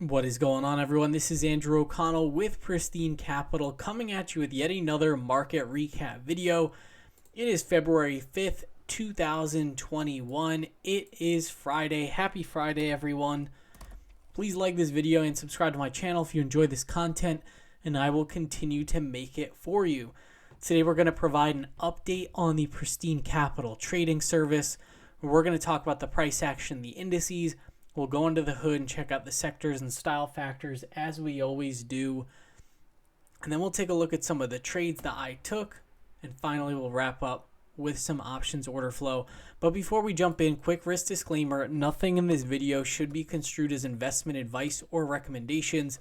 What is going on, everyone? This is Andrew O'Connell with Pristine Capital coming at you with yet another market recap video. It is February 5th, 2021. It is Friday. Happy Friday, everyone. Please like this video and subscribe to my channel if you enjoy this content, and I will continue to make it for you. Today, we're going to provide an update on the Pristine Capital trading service. We're going to talk about the price action, the indices. We'll go under the hood and check out the sectors and style factors as we always do. And then we'll take a look at some of the trades that I took. And finally, we'll wrap up with some options order flow. But before we jump in, quick risk disclaimer, nothing in this video should be construed as investment advice or recommendations.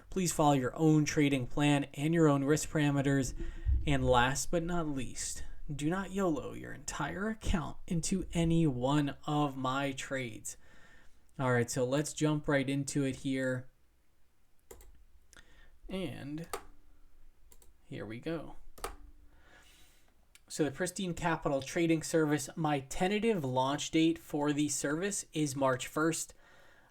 Please follow your own trading plan and your own risk parameters. And last but not least, do not YOLO your entire account into any one of my trades. All right, so let's jump right into it here. And here we go. So the Pristine Capital trading service, my tentative launch date for the service is March 1st.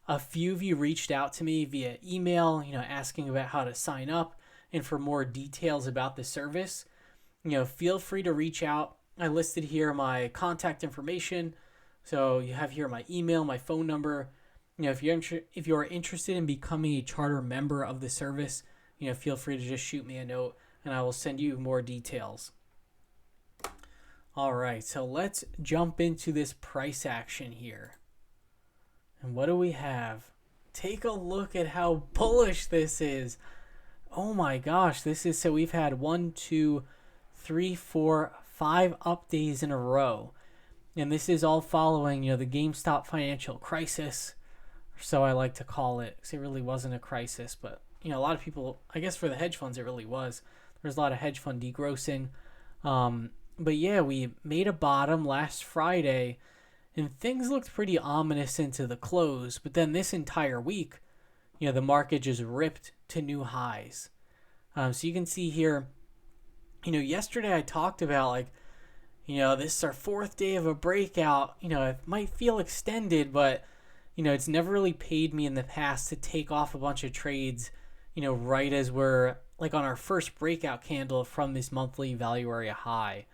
A few of you reached out to me via email, asking about how to sign up and for more details about the service. Feel free to reach out. I listed here my contact information. So you have here my email, my phone number. If you are interested in becoming a charter member of the service, feel free to just shoot me a note and I will send you more details. All right, so let's jump into this price action here. And what do we have? Take a look at how bullish this is. Oh my gosh, so we've had 1, 2, 3, 4, 5 up days in a row. And this is all following, the GameStop financial crisis, or so I like to call it, because it really wasn't a crisis, but, a lot of people, I guess for the hedge funds, it really was. There's a lot of hedge fund degrossing. But yeah, we made a bottom last Friday, and things looked pretty ominous into the close. But then this entire week, the market just ripped to new highs. So you can see here, yesterday I talked about, this is our 4th day of a breakout. It might feel extended, but, it's never really paid me in the past to take off a bunch of trades, right as we're on our first breakout candle from this monthly value area high.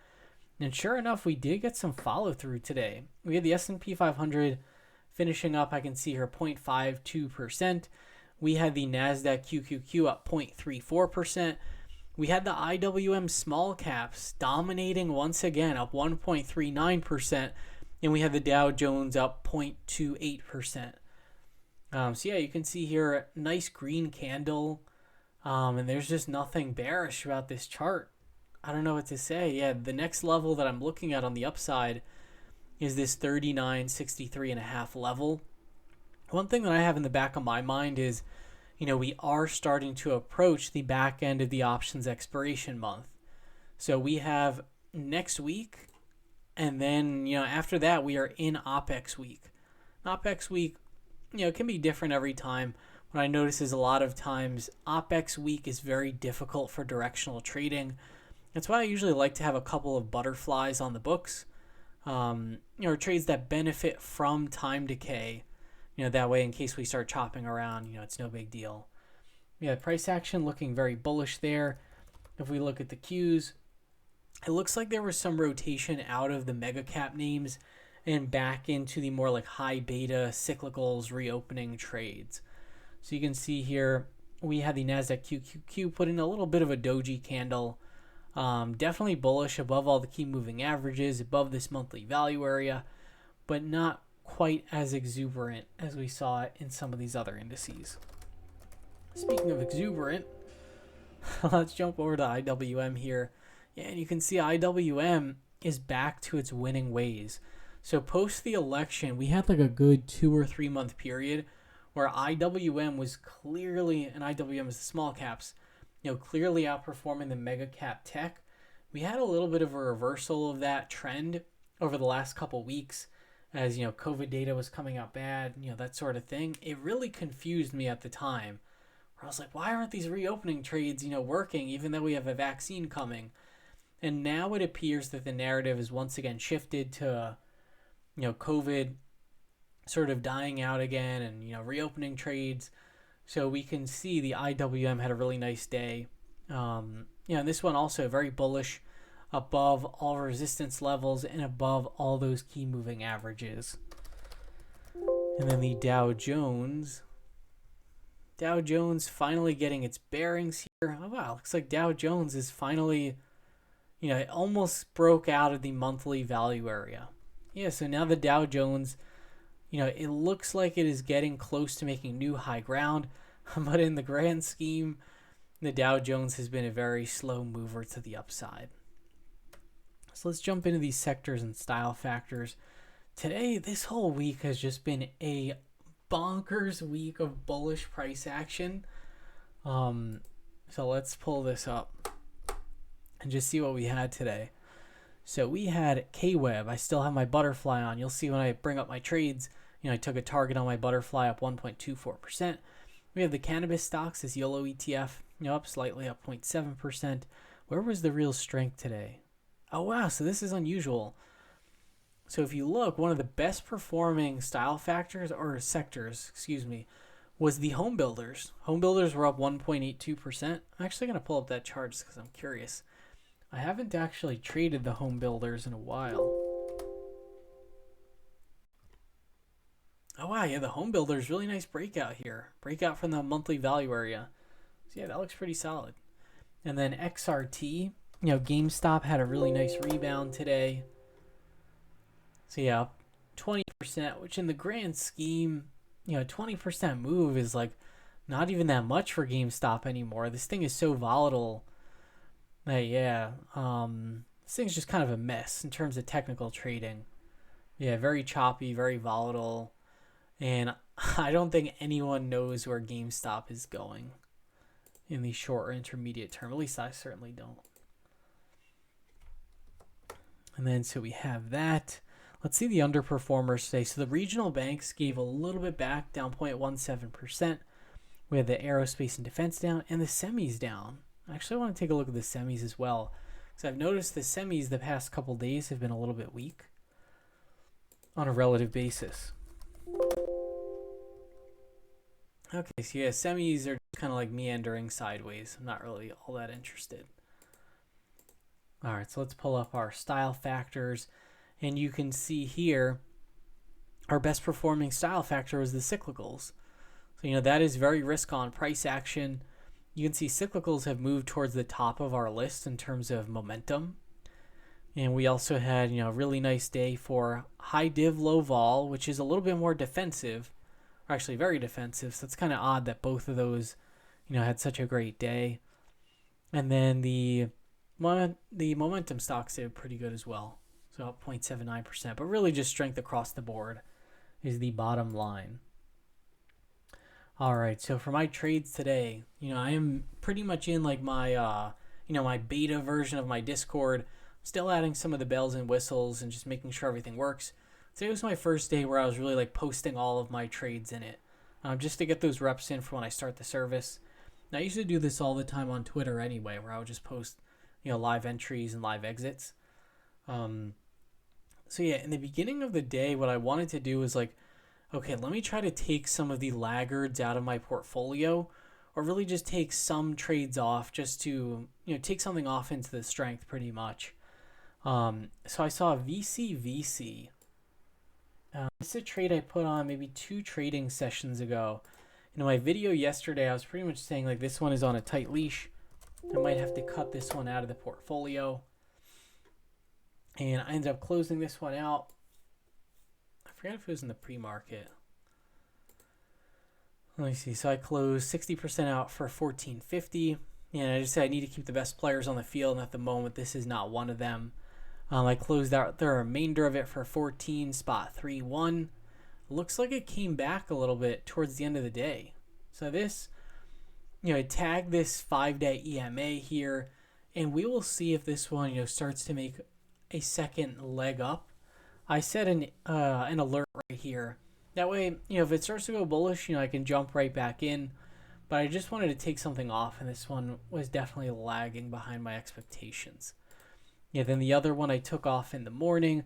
And sure enough, we did get some follow through today. We had the S&P 500 finishing up, I can see here, 0.52%. We had the NASDAQ QQQ up 0.34%. We had the IWM small caps dominating once again, up 1.39%, and we had the Dow Jones up 0.28%. So yeah, you can see here, nice green candle, and there's just nothing bearish about this chart. I don't know what to say. Yeah, the next level that I'm looking at on the upside is this 39.63.5 level. One thing that I have in the back of my mind is, we are starting to approach the back end of the options expiration month. So we have next week, and then, after that, we are in OPEX week. OPEX week, can be different every time. What I notice is a lot of times OPEX week is very difficult for directional trading. That's why I usually like to have a couple of butterflies on the books, trades that benefit from time decay. That way, in case we start chopping around, it's no big deal. Yeah, price action looking very bullish there. If we look at the Qs, it looks like there was some rotation out of the mega cap names and back into the more high beta cyclicals reopening trades. So you can see here, we had the NASDAQ QQQ put in a little bit of a doji candle. Definitely bullish above all the key moving averages, above this monthly value area, but not quite as exuberant as we saw it in some of these other indices. Speaking of exuberant, let's jump over to IWM here. Yeah, and you can see IWM is back to its winning ways. So post the election, we had a good 2 or 3 month period where IWM was clearly, and IWM is the small caps, clearly outperforming the mega cap tech. We had a little bit of a reversal of that trend over the last couple weeks as, COVID data was coming out bad, that sort of thing. It really confused me at the time where I was like, why aren't these reopening trades, working even though we have a vaccine coming? And now it appears that the narrative is once again shifted to, COVID sort of dying out again and, reopening trades. So we can see the IWM had a really nice day. And this one also very bullish, above all resistance levels and above all those key moving averages. And then the Dow Jones finally getting its bearings here. Oh wow, looks like Dow Jones is finally, it almost broke out of the monthly value area. Yeah, so now the Dow Jones, it looks like it is getting close to making new high ground, but in the grand scheme, the Dow Jones has been a very slow mover to the upside. So let's jump into these sectors and style factors. Today, this whole week has just been a bonkers week of bullish price action. So let's pull this up and just see what we had today. So we had KWeb. I still have my butterfly on. You'll see when I bring up my trades, I took a target on my butterfly up 1.24%. We have the cannabis stocks, this YOLO ETF, up slightly, up 0.7%. Where was the real strength today? Oh wow, so this is unusual. So if you look, one of the best performing style factors or sectors, was the home builders. Home builders were up 1.82%. I'm actually going to pull up that chart just because I'm curious. I haven't actually traded the home builders in a while. Oh wow, yeah, the home builders, really nice breakout here. Breakout from the monthly value area. So yeah, that looks pretty solid. And then XRT, GameStop had a really nice rebound today. So yeah, 20%, which in the grand scheme, 20% move is like not even that much for GameStop anymore. This thing is so volatile. This thing's just kind of a mess in terms of technical trading. Yeah, very choppy, very volatile. And I don't think anyone knows where GameStop is going in the short or intermediate term. At least I certainly don't. And then so we have that. Let's see the underperformers today. So the regional banks gave a little bit back, down 0.17%. We had the aerospace and defense down and the semis down. Actually, I want to take a look at the semis as well, because I've noticed the semis the past couple days have been a little bit weak on a relative basis. Okay, so yeah, semis are kind of like meandering sideways. I'm not really all that interested. All right, so let's pull up our style factors. And you can see here, our best performing style factor was the cyclicals. So, that is very risk on price action. You can see cyclicals have moved towards the top of our list in terms of momentum. And we also had, a really nice day for high div, low vol, which is a little bit more defensive, or actually very defensive. So it's kind of odd that both of those, had such a great day. And then the momentum stocks did pretty good as well. So up 0.79%, but really just strength across the board is the bottom line. All right, so for my trades today, I am pretty much in like my, my beta version of my Discord, still adding some of the bells and whistles and just making sure everything works. Today was my first day where I was really like posting all of my trades in it, just to get those reps in for when I start the service. Now, I used to do this all the time on Twitter anyway, where I would just post, live entries and live exits. So yeah, in the beginning of the day, what I wanted to do was like, okay, let me try to take some of the laggards out of my portfolio, or really just take some trades off just to, take something off into the strength pretty much. So I saw VCVC. This is a trade I put on maybe 2 trading sessions ago. In my video yesterday, I was pretty much saying like this one is on a tight leash. I might have to cut this one out of the portfolio. And I ended up closing this one out. I forgot if it was in the pre-market. Let me see. So I closed 60% out for $14.50. And I just said I need to keep the best players on the field. And at the moment, this is not one of them. I closed out the remainder of it for 14.31. Looks like it came back a little bit towards the end of the day. So this, I tagged this 5-day EMA here. And we will see if this one, starts to make a second leg up. I set an alert right here. That way, if it starts to go bullish, I can jump right back in. But I just wanted to take something off, and this one was definitely lagging behind my expectations. Yeah, then the other one I took off in the morning.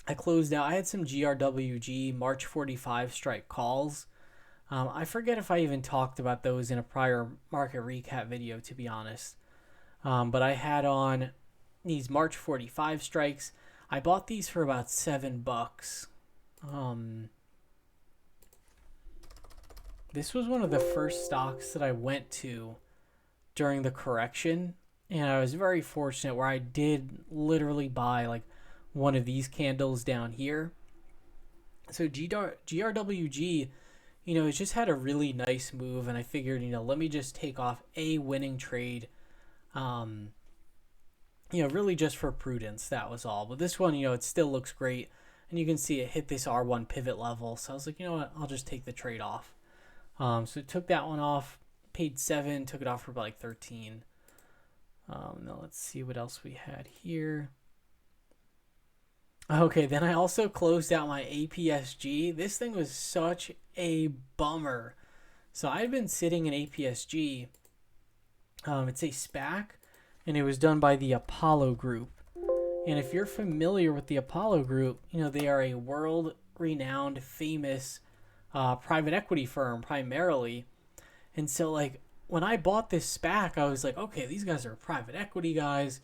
I closed out. I had some GRWG March 45 strike calls. I forget if I even talked about those in a prior market recap video, to be honest. But I had on these March 45 strikes. I bought these for about $7. This was one of the first stocks that I went to during the correction, and I was very fortunate where I did literally buy like one of these candles down here. So GRWG, it's just had a really nice move, and I figured, let me just take off a winning trade, really just for prudence. That was all. But this one, it still looks great, and you can see it hit this R1 pivot level. So I was like, you know what, I'll just take the trade off. So took that one off, paid 7, took it off for about like 13. Now let's see what else we had here. Okay, then I also closed out my APSG. This thing was such a bummer. So I'd been sitting in APSG. It's a SPAC, and it was done by the Apollo Group. And if you're familiar with the Apollo Group, they are a world-renowned, famous private equity firm primarily. And so, like, when I bought this SPAC, I was like, okay, these guys are private equity guys.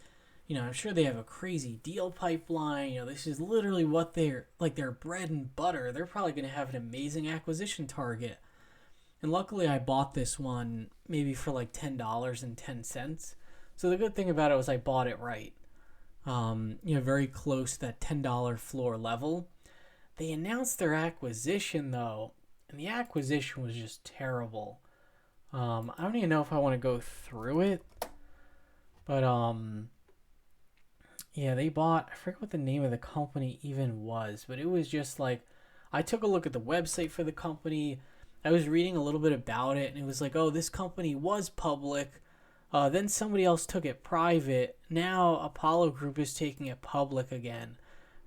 I'm sure they have a crazy deal pipeline. This is literally what they're like, their bread and butter. They're probably going to have an amazing acquisition target. And luckily, I bought this one maybe for like $10.10. So the good thing about it was I bought it right. Very close to that $10 floor level. They announced their acquisition though, and the acquisition was just terrible. I don't even know if I want to go through it, but yeah, they bought, I forget what the name of the company even was, but it was just like, I took a look at the website for the company. I was reading a little bit about it, and it was like, oh, this company was public. Then somebody else took it private. Now Apollo Group is taking it public again.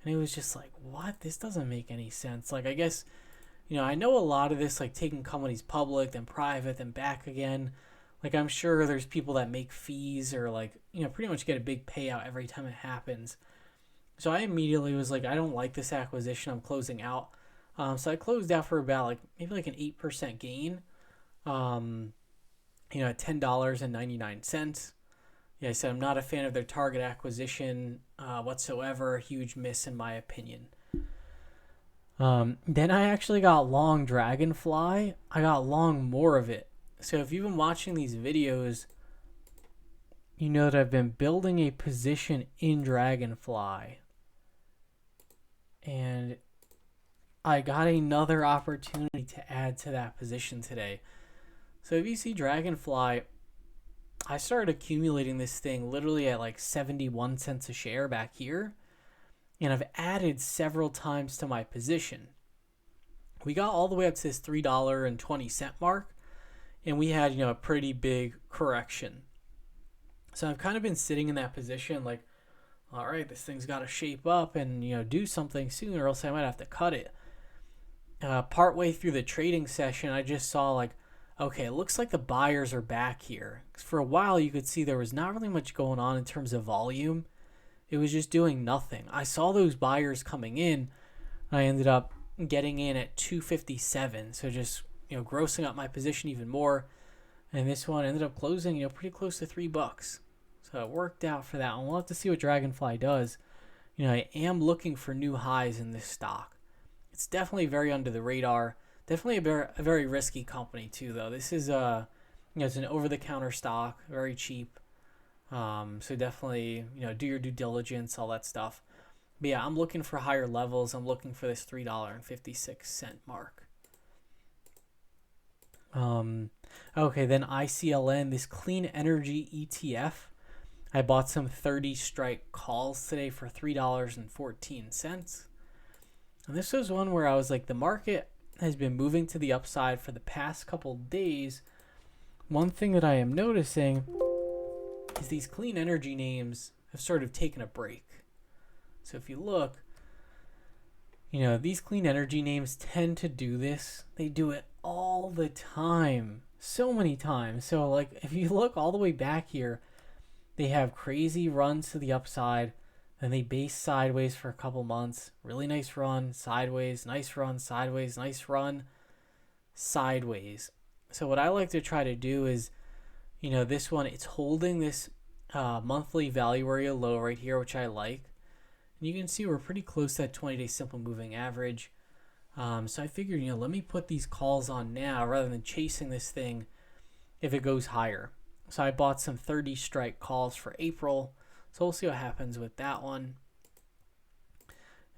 And it was just like, what? This doesn't make any sense. Like, I guess, I know a lot of this, like taking companies public, then private, then back again. Like, I'm sure there's people that make fees or like, pretty much get a big payout every time it happens. So I immediately was like, I don't like this acquisition. I'm closing out. So I closed out for about like maybe like an 8% gain. At $10.99. Yeah, I said I'm not a fan of their target acquisition whatsoever. A huge miss in my opinion. Then I actually got long Dragonfly. I got long more of it. So if you've been watching these videos, you know that I've been building a position in Dragonfly. And I got another opportunity to add to that position today. So if you see Dragonfly, I started accumulating this thing literally at like 71 cents a share back here. And I've added several times to my position. We got all the way up to this $3.20 mark. And we had, a pretty big correction. So I've kind of been sitting in that position like, all right, this thing's got to shape up and, do something soon or else I might have to cut it. Partway through the trading session, I just saw like, okay, it looks like the buyers are back here. 'Cause for a while, you could see there was not really much going on in terms of volume. It was just doing nothing. I saw those buyers coming in. I ended up getting in at 257. So just, grossing up my position even more. And this one ended up closing, pretty close to $3. So it worked out for that one. We'll have to see what Dragonfly does. I am looking for new highs in this stock. It's definitely very under the radar. Definitely a very risky company too, though. This is it's an over-the-counter stock, very cheap. So definitely, do your due diligence, all that stuff. But yeah, I'm looking for higher levels. I'm looking for this $3.56 mark. Okay, then ICLN, this clean energy ETF. I bought some 30 strike calls today for $3.14. And this was one where I was like, the market has been moving to the upside for the past couple days. One thing that I am noticing is these clean energy names have sort of taken a break. So if you look, these clean energy names tend to do this. They do it all the time, so many times. So like if you look all the way back here, they have crazy runs to the upside, then they base sideways for a couple months, really nice run, sideways, nice run, sideways, nice run. sideways. So what I like to try to do is, this one, it's holding this monthly value area low right here, which I like. And you can see we're pretty close to that 20-day simple moving average. So I figured, let me put these calls on now rather than chasing this thing if it goes higher. So I bought some 30 strike calls for April. So we'll see what happens with that one.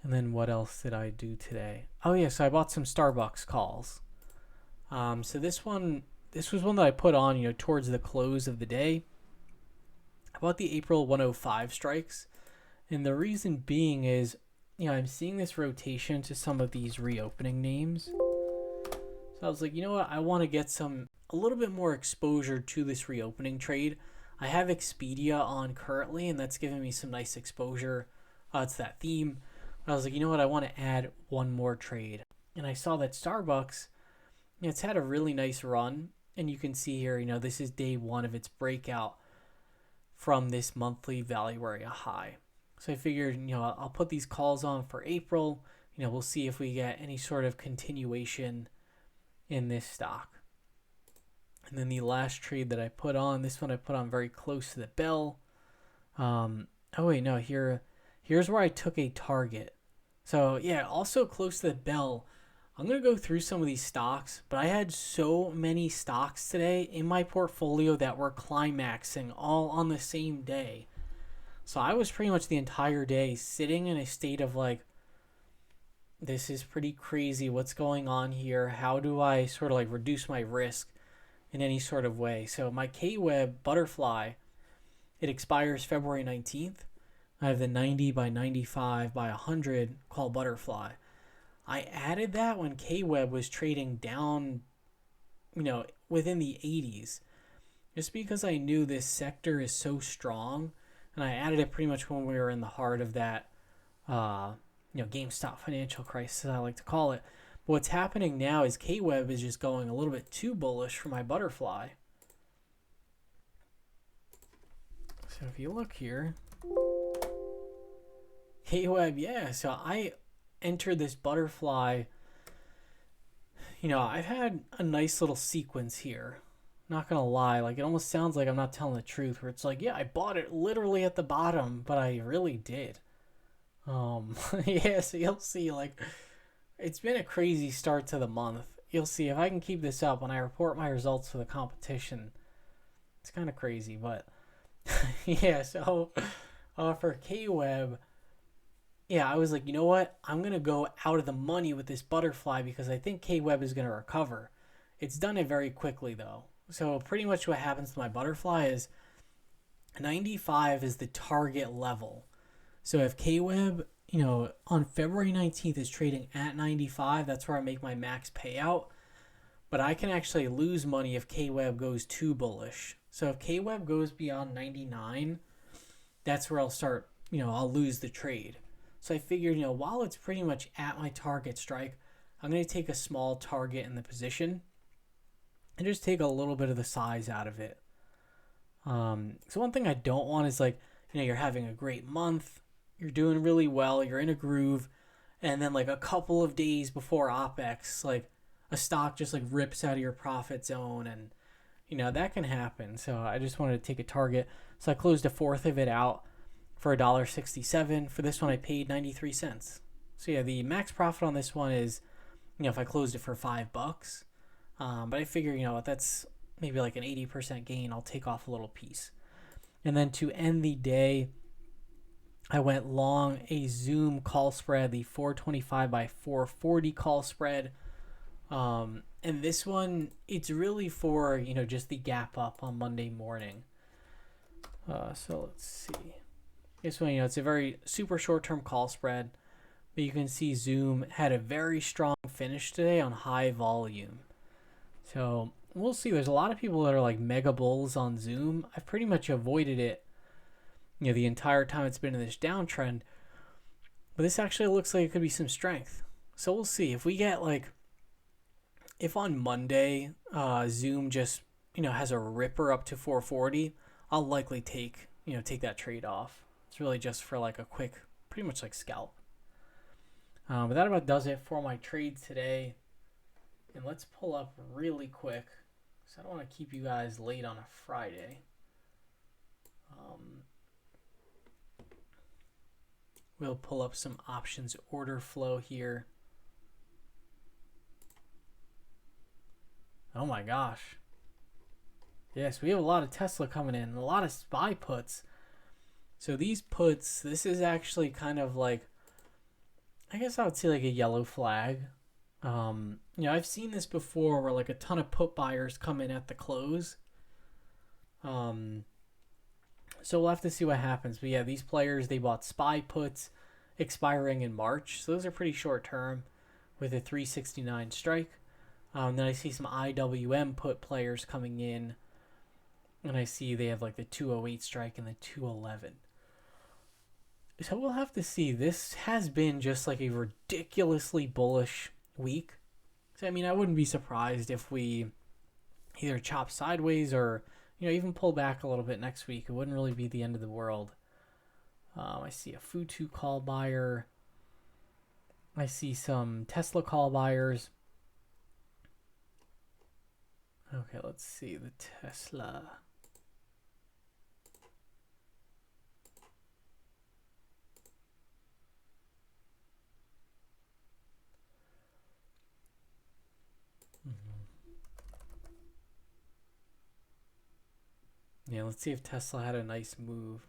And then what else did I do today? Oh yeah, so I bought some Starbucks calls. So this was one that I put on, towards the close of the day. I bought the April 105 strikes. And the reason being is, I'm seeing this rotation to some of these reopening names. So I was like, you know what? I want to get a little bit more exposure to this reopening trade. I have Expedia on currently, and that's giving me some nice exposure to that theme. But I was like, you know what? I want to add one more trade. And I saw that Starbucks, it's had a really nice run. And you can see here, this is day one of its breakout from this monthly value area high. So I figured, I'll put these calls on for April. We'll see if we get any sort of continuation in this stock. And then the last trade that I put on, this one I put on very close to the bell. Here's where I took a target. So yeah, also close to the bell. I'm going to go through some of these stocks, but I had so many stocks today in my portfolio that were climaxing all on the same day. So I was pretty much the entire day sitting in a state of like, this is pretty crazy. What's going on here? How do I sort of like reduce my risk in any sort of way? So my K-Web Butterfly, it expires February 19th. I have the 90 by 95 by 100 call Butterfly. I added that when K-Web was trading down, within the 80s. Just because I knew this sector is so strong. And I added it pretty much when we were in the heart of that, GameStop financial crisis, I like to call it. But what's happening now is K-Web is just going a little bit too bullish for my Butterfly. So if you look here, K-Web, yeah. So I entered this Butterfly. I've had a nice little sequence here. Not gonna lie, like it almost sounds like I'm not telling the truth, where it's like, yeah, I bought it literally at the bottom, but I really did. Yeah, so you'll see, like, it's been a crazy start to the month. You'll see if I can keep this up when I report my results for the competition. It's kind of crazy, but yeah. So for K-Web, yeah, I was like, you know what? I'm gonna go out of the money with this Butterfly because I think K-Web is gonna recover. It's done it very quickly though. So pretty much what happens to my Butterfly is 95 is the target level. So if K-Web, on February 19th is trading at 95, that's where I make my max payout. But I can actually lose money if K-Web goes too bullish. So if K-Web goes beyond 99, that's where I'll start, I'll lose the trade. So I figured, while it's pretty much at my target strike, I'm going to take a small target in the position and just take a little bit of the size out of it. So one thing I don't want is like, you're having a great month, you're doing really well, you're in a groove, and then like a couple of days before OPEX, like a stock just like rips out of your profit zone, and that can happen. So I just wanted to take a target. So I closed a fourth of it out for $1.67. For this one, I paid 93 cents. So yeah, the max profit on this one is, if I closed it for $5. But I figure, that's maybe like an 80% gain. I'll take off a little piece. And then to end the day, I went long a Zoom call spread, the 425 by 440 call spread. And this one, it's really for, just the gap up on Monday morning. So let's see. This one, it's a very super short-term call spread. But you can see Zoom had a very strong finish today on high volume. So we'll see. There's a lot of people that are like mega bulls on Zoom. I've pretty much avoided it, the entire time it's been in this downtrend. But this actually looks like it could be some strength. So we'll see. If we get like, if on Monday, Zoom just, has a ripper up to 440, I'll likely take that trade off. It's really just for like a quick, pretty much like scalp. But that about does it for my trades today. And let's pull up really quick, because I don't want to keep you guys late on a Friday. We'll pull up some options order flow here. Oh my gosh. Yes, we have a lot of Tesla coming in, a lot of SPY puts. So these puts, this is actually kind of like, I guess I would say like a yellow flag. I've seen this before where like a ton of put buyers come in at the close. So we'll have to see what happens. But yeah, these players, they bought SPY puts expiring in March. So those are pretty short term with a 369 strike. Then I see some IWM put players coming in. And I see they have like the 208 strike and the 211. So we'll have to see. This has been just like a ridiculously bullish week. So, I mean, I wouldn't be surprised if we either chop sideways or, even pull back a little bit next week. It wouldn't really be the end of the world. I see a Futu call buyer. I see some Tesla call buyers. Okay, let's see the Tesla. Yeah, let's see if Tesla had a nice move.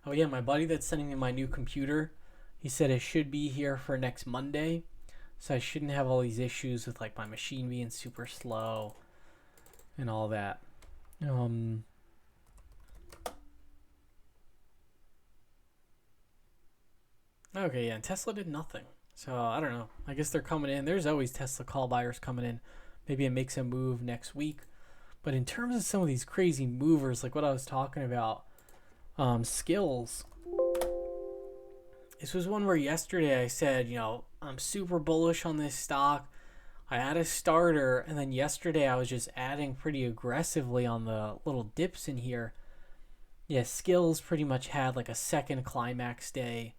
Oh yeah, my buddy that's sending me my new computer, he said it should be here for next Monday. So I shouldn't have all these issues with like my machine being super slow and all that. Okay, yeah, and Tesla did nothing. So I don't know. I guess they're coming in. There's always Tesla call buyers coming in. Maybe it makes a move next week. But in terms of some of these crazy movers, like what I was talking about, skills. This was one where yesterday I said, I'm super bullish on this stock. I had a starter, and then yesterday I was just adding pretty aggressively on the little dips in here. Yeah, skills pretty much had like a second climax day.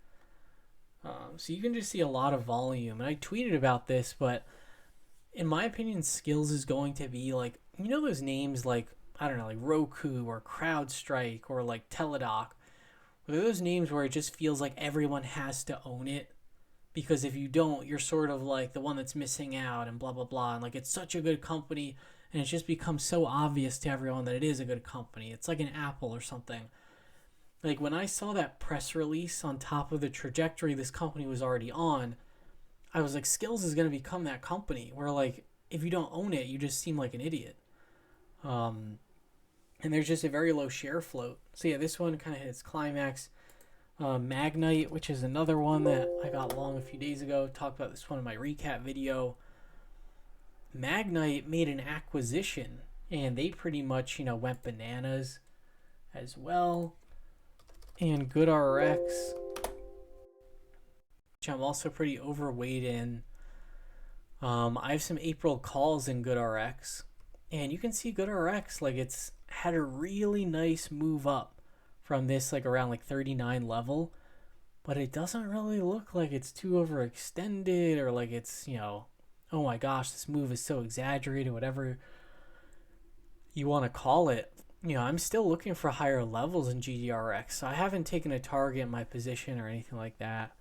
So you can just see a lot of volume. And I tweeted about this, but in my opinion, skills is going to be like, those names like, I don't know, like Roku or CrowdStrike or like Teladoc. Those names where it just feels like everyone has to own it, because if you don't, you're sort of like the one that's missing out and blah, blah, blah. And like, it's such a good company, and it's just become so obvious to everyone that it is a good company. It's like an Apple or something. Like when I saw that press release on top of the trajectory this company was already on, I was like, Skills is going to become that company where like, if you don't own it, you just seem like an idiot. And there's just a very low share float. So yeah, this one kind of hits climax. Magnite, which is another one that I got long a few days ago. Talked about this one in my recap video. Magnite made an acquisition, and they pretty much, went bananas as well. And GoodRx, which I'm also pretty overweight in. I have some April calls in GoodRx, and you can see GoodRx, like it's had a really nice move up from this like around like 39 level, but it doesn't really look like it's too overextended or like it's, oh my gosh, this move is so exaggerated, whatever you want to call it. I'm still looking for higher levels in GDRX, so I haven't taken a target in my position or anything like that.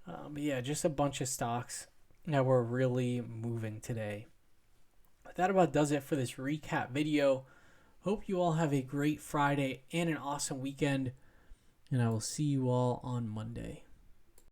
But yeah, just a bunch of stocks that were really moving today. But that about does it for this recap video. Hope you all have a great Friday and an awesome weekend, and I will see you all on Monday.